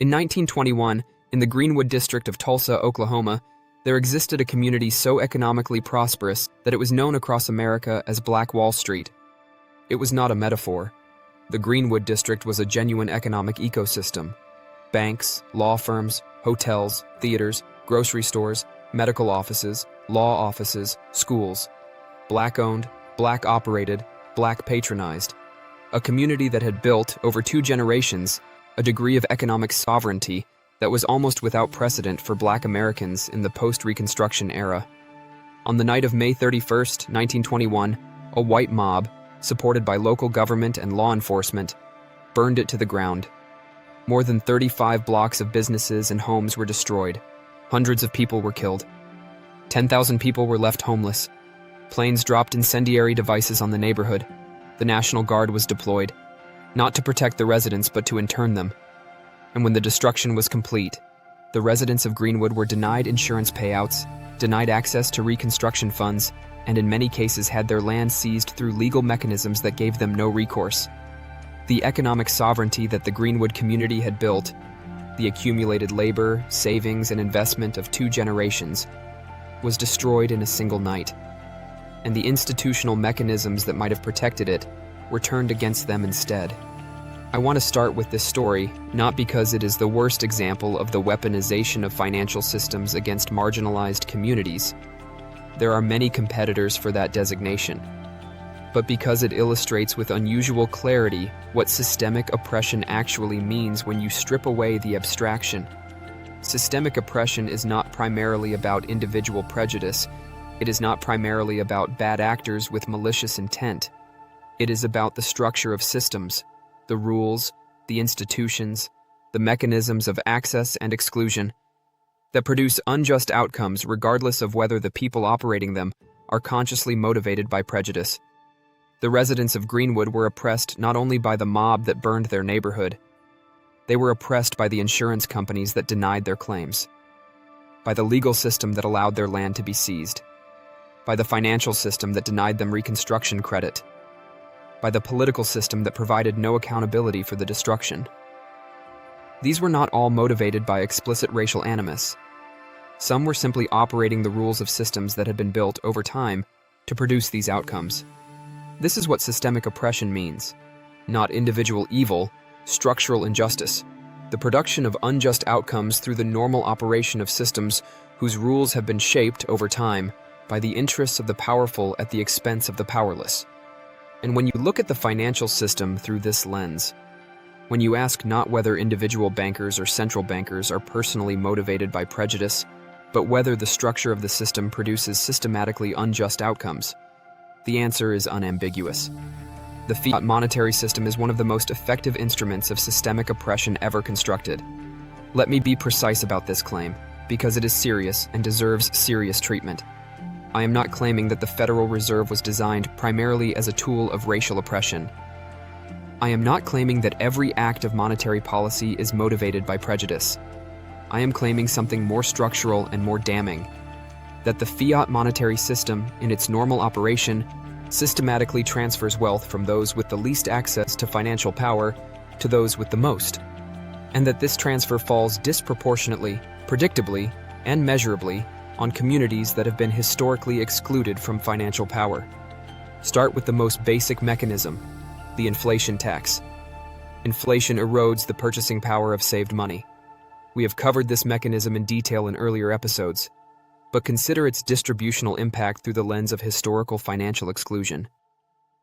In 1921, in the Greenwood district of Tulsa, Oklahoma, there existed a community so economically prosperous that it was known across America as Black Wall Street. It was not a metaphor. The Greenwood district was a genuine economic ecosystem. Banks, law firms, hotels, theaters, grocery stores, medical offices, law offices, schools. Black-owned, Black-operated, Black-patronized. A community that had built, over 2 generations, a degree of economic sovereignty that was almost without precedent for Black Americans in the post-Reconstruction era. On the night of May 31, 1921, a white mob, supported by local government and law enforcement, burned it to the ground. More than 35 blocks of businesses and homes were destroyed. Hundreds of people were killed. 10,000 people were left homeless. Planes dropped incendiary devices on the neighborhood. The National Guard was deployed, not to protect the residents but to intern them. And when the destruction was complete, the residents of Greenwood were denied insurance payouts, denied access to reconstruction funds, and in many cases had their land seized through legal mechanisms that gave them no recourse. The economic sovereignty that the Greenwood community had built, the accumulated labor, savings, and investment of 2 generations, was destroyed in a single night. And the institutional mechanisms that might have protected it were turned against them instead. I want to start with this story, not because it is the worst example of the weaponization of financial systems against marginalized communities. There are many competitors for that designation, but because it illustrates with unusual clarity what systemic oppression actually means when you strip away the abstraction. Systemic oppression is not primarily about individual prejudice. It is not primarily about bad actors with malicious intent. It is about the structure of systems, the rules, the institutions, the mechanisms of access and exclusion that produce unjust outcomes regardless of whether the people operating them are consciously motivated by prejudice. The residents of Greenwood were oppressed not only by the mob that burned their neighborhood, they were oppressed by the insurance companies that denied their claims, by the legal system that allowed their land to be seized, by the financial system that denied them reconstruction credit, by the political system that provided no accountability for the destruction. These were not all motivated by explicit racial animus. Some were simply operating the rules of systems that had been built over time to produce these outcomes. This is what systemic oppression means. Not individual evil, structural injustice. The production of unjust outcomes through the normal operation of systems whose rules have been shaped over time by the interests of the powerful at the expense of the powerless. And when you look at the financial system through this lens, when you ask not whether individual bankers or central bankers are personally motivated by prejudice, but whether the structure of the system produces systematically unjust outcomes, the answer is unambiguous. The fiat monetary system is one of the most effective instruments of systemic oppression ever constructed. Let me be precise about this claim, because it is serious and deserves serious treatment. I am not claiming that the Federal Reserve was designed primarily as a tool of racial oppression. I am not claiming that every act of monetary policy is motivated by prejudice. I am claiming something more structural and more damning, that the fiat monetary system, in its normal operation, systematically transfers wealth from those with the least access to financial power to those with the most, and that this transfer falls disproportionately, predictably, and measurably on communities that have been historically excluded from financial power. Start with the most basic mechanism, the inflation tax. Inflation erodes the purchasing power of saved money. We have covered this mechanism in detail in earlier episodes, but consider its distributional impact through the lens of historical financial exclusion.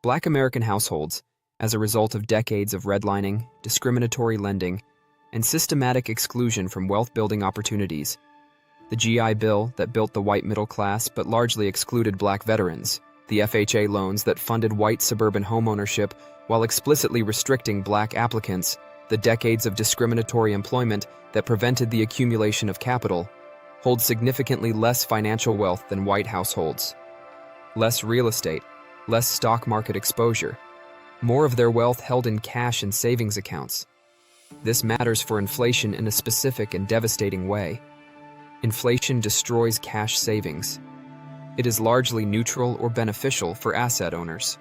Black American households, as a result of decades of redlining, discriminatory lending, and systematic exclusion from wealth-building opportunities, the GI Bill that built the white middle class but largely excluded Black veterans, the FHA loans that funded white suburban homeownership while explicitly restricting Black applicants, the decades of discriminatory employment that prevented the accumulation of capital, hold significantly less financial wealth than white households. Less real estate, less stock market exposure, more of their wealth held in cash and savings accounts. This matters for inflation in a specific and devastating way. Inflation destroys cash savings. It is largely neutral or beneficial for asset owners.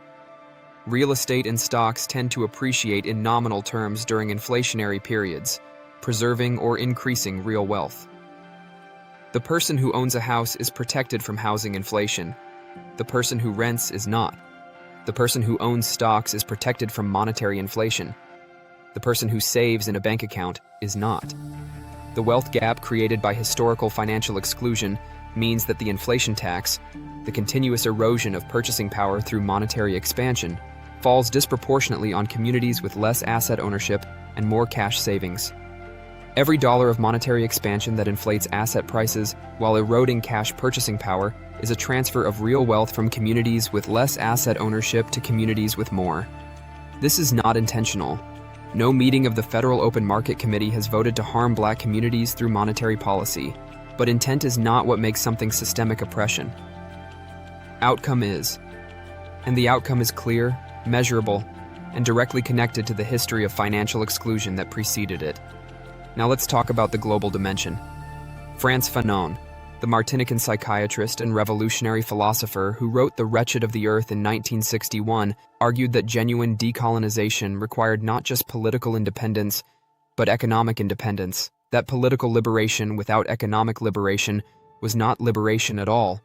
Real estate and stocks tend to appreciate in nominal terms during inflationary periods, preserving or increasing real wealth. The person who owns a house is protected from housing inflation. The person who rents is not. The person who owns stocks is protected from monetary inflation. The person who saves in a bank account is not. The wealth gap created by historical financial exclusion means that the inflation tax, the continuous erosion of purchasing power through monetary expansion, falls disproportionately on communities with less asset ownership and more cash savings. Every dollar of monetary expansion that inflates asset prices while eroding cash purchasing power is a transfer of real wealth from communities with less asset ownership to communities with more. This is not intentional. No meeting of the Federal Open Market Committee has voted to harm Black communities through monetary policy, but intent is not what makes something systemic oppression. Outcome is. And the outcome is clear, measurable, and directly connected to the history of financial exclusion that preceded it. Now let's talk about the global dimension. Frantz Fanon, the Martinican psychiatrist and revolutionary philosopher who wrote The Wretched of the Earth in 1961, argued that genuine decolonization required not just political independence, but economic independence, that political liberation without economic liberation was not liberation at all.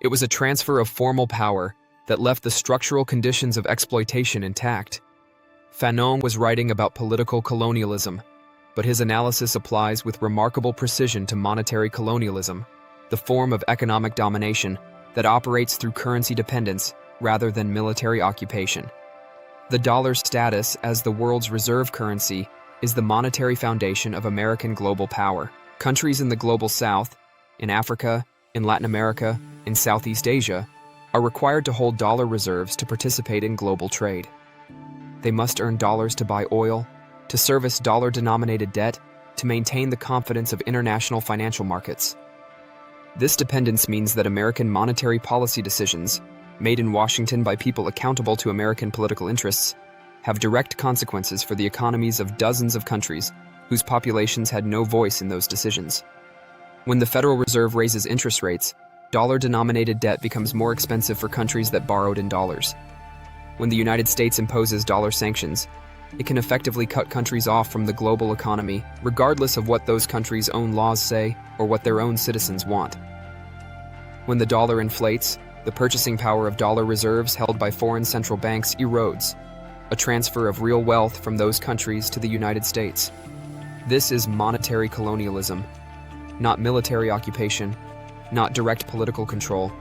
It was a transfer of formal power that left the structural conditions of exploitation intact. Fanon was writing about political colonialism, but his analysis applies with remarkable precision to monetary colonialism, the form of economic domination that operates through currency dependence rather than military occupation. The dollar's status as the world's reserve currency is the monetary foundation of American global power. Countries in the global south, in Africa, in Latin America, in Southeast Asia, are required to hold dollar reserves to participate in global trade. They must earn dollars to buy oil, to service dollar-denominated debt, to maintain the confidence of international financial markets. This dependence means that American monetary policy decisions, made in Washington by people accountable to American political interests, have direct consequences for the economies of dozens of countries whose populations had no voice in those decisions. When the Federal Reserve raises interest rates, dollar-denominated debt becomes more expensive for countries that borrowed in dollars. When the United States imposes dollar sanctions, it can effectively cut countries off from the global economy, regardless of what those countries' own laws say or what their own citizens want. When the dollar inflates, the purchasing power of dollar reserves held by foreign central banks erodes, a transfer of real wealth from those countries to the United States. This is monetary colonialism, not military occupation, not direct political control,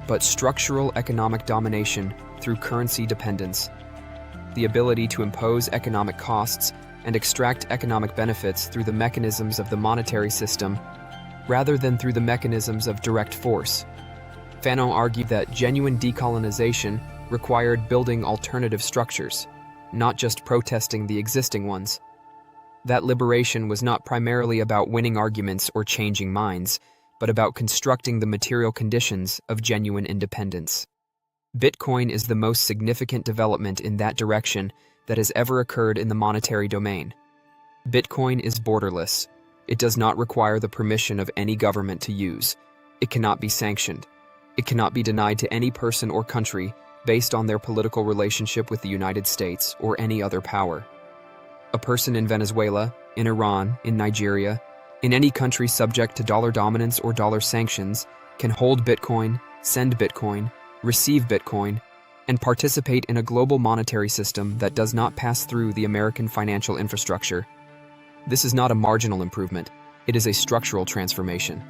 but structural economic domination through currency dependence. The ability to impose economic costs and extract economic benefits through the mechanisms of the monetary system, rather than through the mechanisms of direct force. Fanon argued that genuine decolonization required building alternative structures, not just protesting the existing ones. That liberation was not primarily about winning arguments or changing minds, but about constructing the material conditions of genuine independence. Bitcoin is the most significant development in that direction that has ever occurred in the monetary domain. Bitcoin is borderless. It does not require the permission of any government to use. It cannot be sanctioned. It cannot be denied to any person or country based on their political relationship with the United States or any other power. A person in Venezuela, in Iran, in Nigeria, in any country subject to dollar dominance or dollar sanctions, can hold Bitcoin, send Bitcoin, receive Bitcoin, and participate in a global monetary system that does not pass through the American financial infrastructure. This is not a marginal improvement, it is a structural transformation.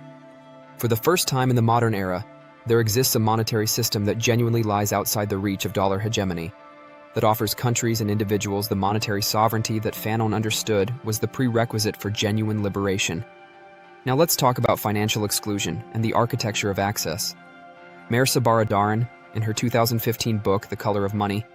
For the first time in the modern era, there exists a monetary system that genuinely lies outside the reach of dollar hegemony, that offers countries and individuals the monetary sovereignty that Fanon understood was the prerequisite for genuine liberation. Now let's talk about financial exclusion and the architecture of access. Mehrsa Baradaran, in her 2015 book, The Color of Money,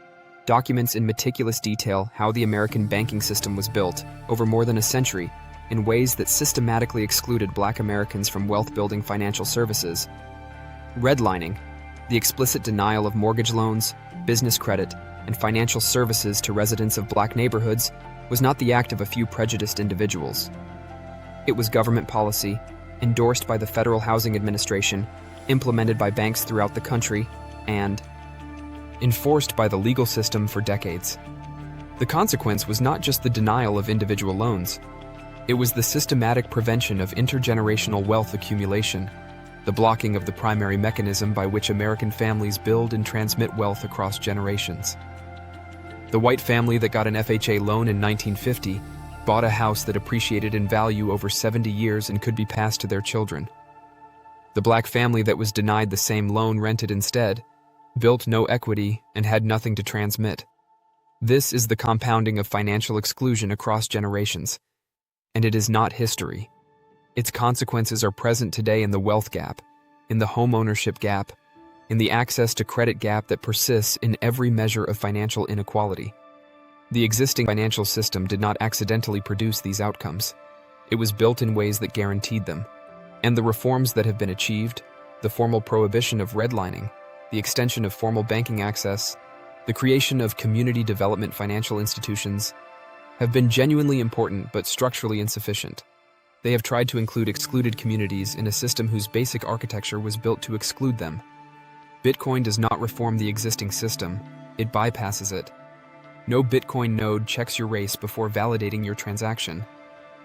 documents in meticulous detail how the American banking system was built over more than a century in ways that systematically excluded Black Americans from wealth-building financial services. Redlining, the explicit denial of mortgage loans, business credit, and financial services to residents of Black neighborhoods, was not the act of a few prejudiced individuals. It was government policy, endorsed by the Federal Housing Administration, implemented by banks throughout the country, and enforced by the legal system for decades. The consequence was not just the denial of individual loans. It was the systematic prevention of intergenerational wealth accumulation, the blocking of the primary mechanism by which American families build and transmit wealth across generations. The white family that got an FHA loan in 1950 bought a house that appreciated in value over 70 years and could be passed to their children. The black family that was denied the same loan rented instead, built no equity, and had nothing to transmit. This is the compounding of financial exclusion across generations, and it is not history. Its consequences are present today in the wealth gap, in the home ownership gap, in the access to credit gap that persists in every measure of financial inequality. The existing financial system did not accidentally produce these outcomes. It was built in ways that guaranteed them. And the reforms that have been achieved, the formal prohibition of redlining, the extension of formal banking access, the creation of community development financial institutions, have been genuinely important but structurally insufficient. They have tried to include excluded communities in a system whose basic architecture was built to exclude them. Bitcoin does not reform the existing system, it bypasses it. No Bitcoin node checks your race before validating your transaction.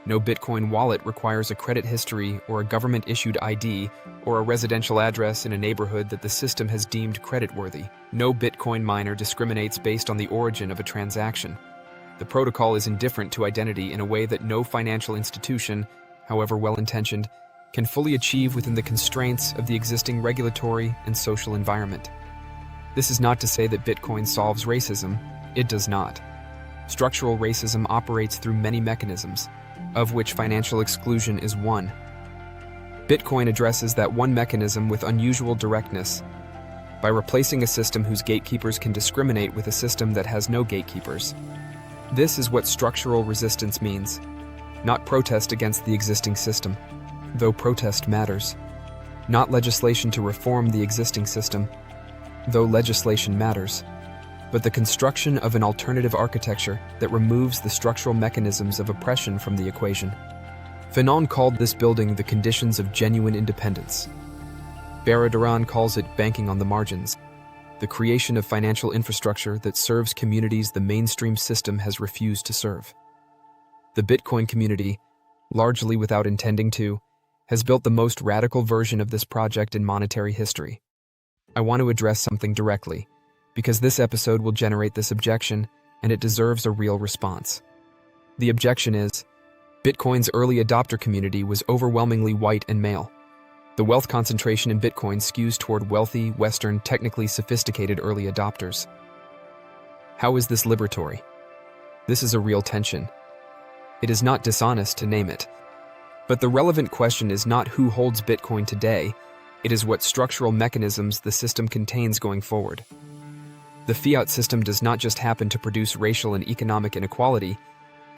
No Bitcoin wallet requires a credit history or a government-issued ID or a residential address in a neighborhood that the system has deemed creditworthy. No Bitcoin miner discriminates based on the origin of a transaction. The protocol is indifferent to identity in a way that no financial institution, however well-intentioned, can fully achieve within the constraints of the existing regulatory and social environment. This is not to say that Bitcoin solves racism. It does not. Structural racism operates through many mechanisms, of which financial exclusion is one. Bitcoin addresses that one mechanism with unusual directness by replacing a system whose gatekeepers can discriminate with a system that has no gatekeepers. This is what structural resistance means, not protest against the existing system, though protest matters. Not legislation to reform the existing system, though legislation matters, but the construction of an alternative architecture that removes the structural mechanisms of oppression from the equation. Fanon called this building the conditions of genuine independence. Baradurand calls it banking on the margins, the creation of financial infrastructure that serves communities the mainstream system has refused to serve. The Bitcoin community, largely without intending to, has built the most radical version of this project in monetary history. I want to address something directly, because this episode will generate this objection, and it deserves a real response. The objection is, Bitcoin's early adopter community was overwhelmingly white and male. The wealth concentration in Bitcoin skews toward wealthy, Western, technically sophisticated early adopters. How is this liberatory? This is a real tension. It is not dishonest to name it. But the relevant question is not who holds Bitcoin today, it is what structural mechanisms the system contains going forward. The fiat system does not just happen to produce racial and economic inequality,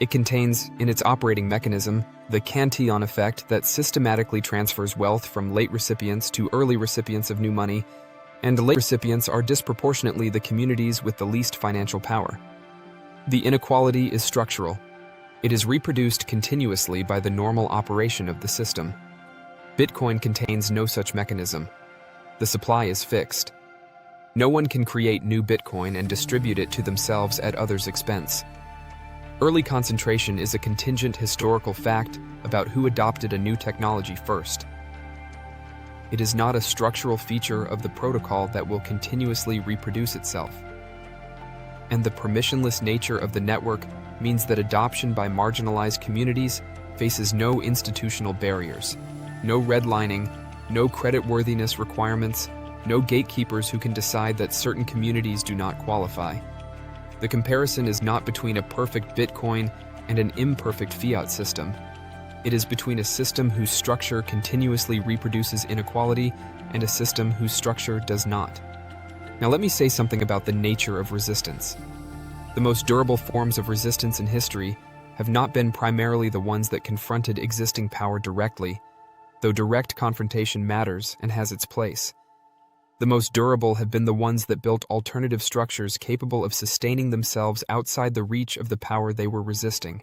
it contains, in its operating mechanism, the cantillon effect that systematically transfers wealth from late recipients to early recipients of new money, and late recipients are disproportionately the communities with the least financial power. The inequality is structural. It is reproduced continuously by the normal operation of the system. Bitcoin contains no such mechanism. The supply is fixed. No one can create new Bitcoin and distribute it to themselves at others' expense. Early concentration is a contingent historical fact about who adopted a new technology first. It is not a structural feature of the protocol that will continuously reproduce itself. And the permissionless nature of the network means that adoption by marginalized communities faces no institutional barriers, no redlining, no creditworthiness requirements, no gatekeepers who can decide that certain communities do not qualify. The comparison is not between a perfect Bitcoin and an imperfect fiat system. It is between a system whose structure continuously reproduces inequality and a system whose structure does not. Now let me say something about the nature of resistance. The most durable forms of resistance in history have not been primarily the ones that confronted existing power directly, though direct confrontation matters and has its place. The most durable have been the ones that built alternative structures capable of sustaining themselves outside the reach of the power they were resisting.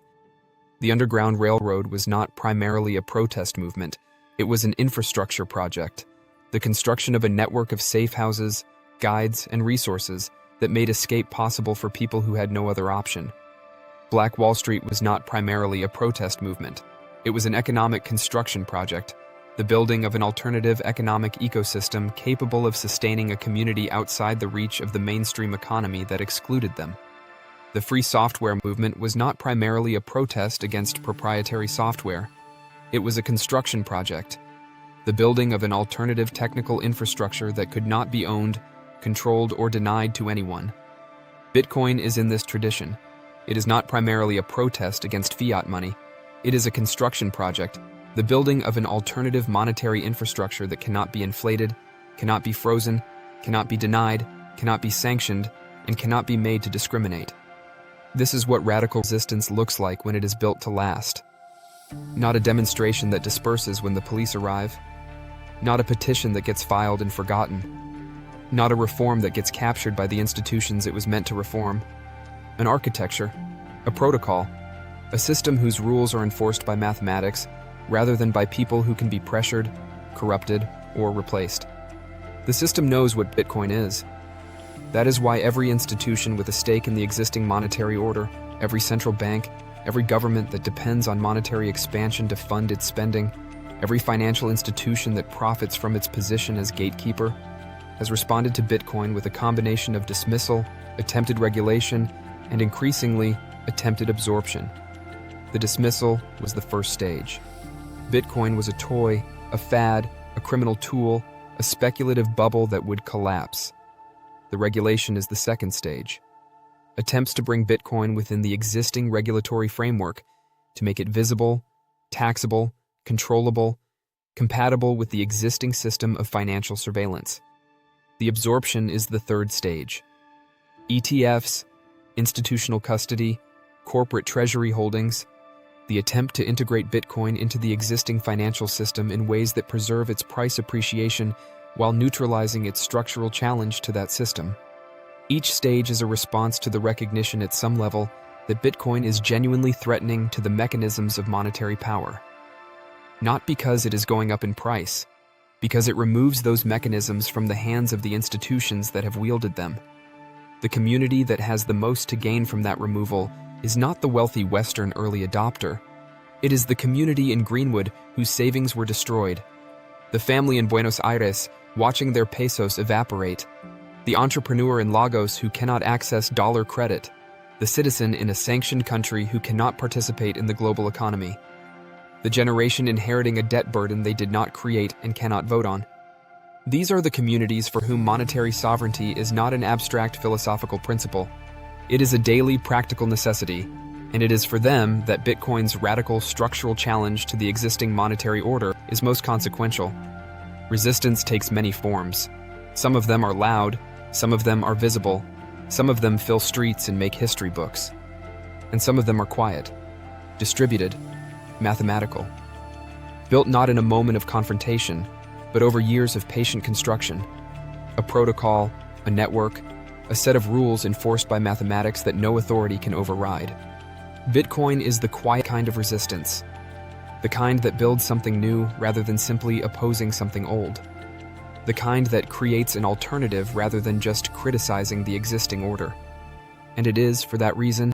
The Underground Railroad was not primarily a protest movement, it was an infrastructure project, the construction of a network of safe houses, guides, and resources that made escape possible for people who had no other option. Black Wall Street was not primarily a protest movement, It was an economic construction project, the building of an alternative economic ecosystem capable of sustaining a community outside the reach of the mainstream economy that excluded them. The free software movement was not primarily a protest against proprietary software. It was a construction project, the building of an alternative technical infrastructure that could not be owned, controlled, or denied to anyone. Bitcoin is in this tradition. It is not primarily a protest against fiat money. It is a construction project, the building of an alternative monetary infrastructure that cannot be inflated, cannot be frozen, cannot be denied, cannot be sanctioned, and cannot be made to discriminate. This is what radical resistance looks like when it is built to last. Not a demonstration that disperses when the police arrive. Not a petition that gets filed and forgotten. Not a reform that gets captured by the institutions it was meant to reform. An architecture, a protocol, a system whose rules are enforced by mathematics rather than by people who can be pressured, corrupted, or replaced. The system knows what Bitcoin is. That is why every institution with a stake in the existing monetary order, every central bank, every government that depends on monetary expansion to fund its spending, every financial institution that profits from its position as gatekeeper, has responded to Bitcoin with a combination of dismissal, attempted regulation, and increasingly, attempted absorption. The dismissal was the first stage. Bitcoin was a toy, a fad, a criminal tool, a speculative bubble that would collapse. The regulation is the second stage. Attempts to bring Bitcoin within the existing regulatory framework, to make it visible, taxable, controllable, compatible with the existing system of financial surveillance. The absorption is the third stage. ETFs, institutional custody, corporate treasury holdings, the attempt to integrate Bitcoin into the existing financial system in ways that preserve its price appreciation while neutralizing its structural challenge to that system. Each stage is a response to the recognition at some level that Bitcoin is genuinely threatening to the mechanisms of monetary power. Not because it is going up in price, because it removes those mechanisms from the hands of the institutions that have wielded them. The community that has the most to gain from that removal is not the wealthy Western early adopter. It is the community in Greenwood whose savings were destroyed, the family in Buenos Aires watching their pesos evaporate, the entrepreneur in Lagos who cannot access dollar credit, the citizen in a sanctioned country who cannot participate in the global economy, the generation inheriting a debt burden they did not create and cannot vote on. These are the communities for whom monetary sovereignty is not an abstract philosophical principle. It is a daily practical necessity, and it is for them that Bitcoin's radical structural challenge to the existing monetary order is most consequential. Resistance takes many forms. Some of them are loud, some of them are visible, some of them fill streets and make history books, and some of them are quiet, distributed, mathematical. Built not in a moment of confrontation, but over years of patient construction. A protocol, a network, a set of rules enforced by mathematics that no authority can override. Bitcoin is the quiet kind of resistance, the kind that builds something new rather than simply opposing something old, the kind that creates an alternative rather than just criticizing the existing order. And it is, for that reason,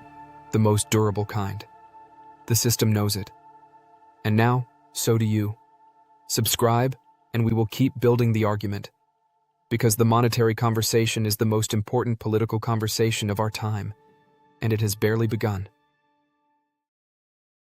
the most durable kind. The system knows it. And now, so do you. Subscribe, and we will keep building the argument. Because the monetary conversation is the most important political conversation of our time, and it has barely begun.